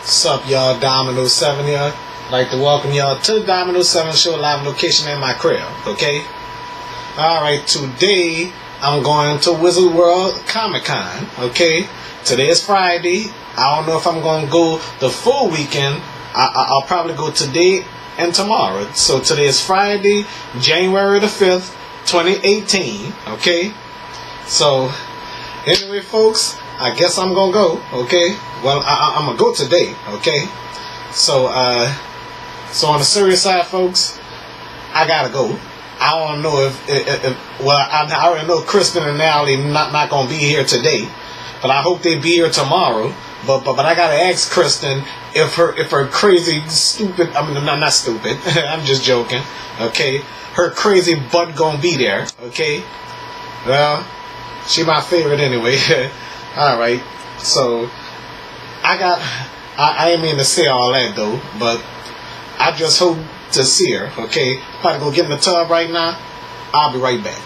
Sup y'all, Dominoes 7 here. I'd like to welcome y'all to the Dominoes 7 show, live location in my crib, okay? Alright, today I'm going to Wizard World Comic Con, okay? Today is Friday. I don't know if I'm going to go the full weekend. I'll probably go today and tomorrow. So today is Friday, January the 5th, 2018, okay? So, anyway, folks, I guess I'm going to go, okay? Well, I'm going to go today, okay? So on the serious side, folks, I got to go. I don't know I already know Kristen and Natalie not going to be here today, but I hope they be here tomorrow. But I got to ask Kristen if her crazy, stupid, not stupid, I'm just joking, okay? Her crazy butt going to be there, okay? Well, she my favorite anyway. Alright, so I ain't mean to say all that though, but I just hope to see her, okay? About to go get in the tub right now. I'll be right back.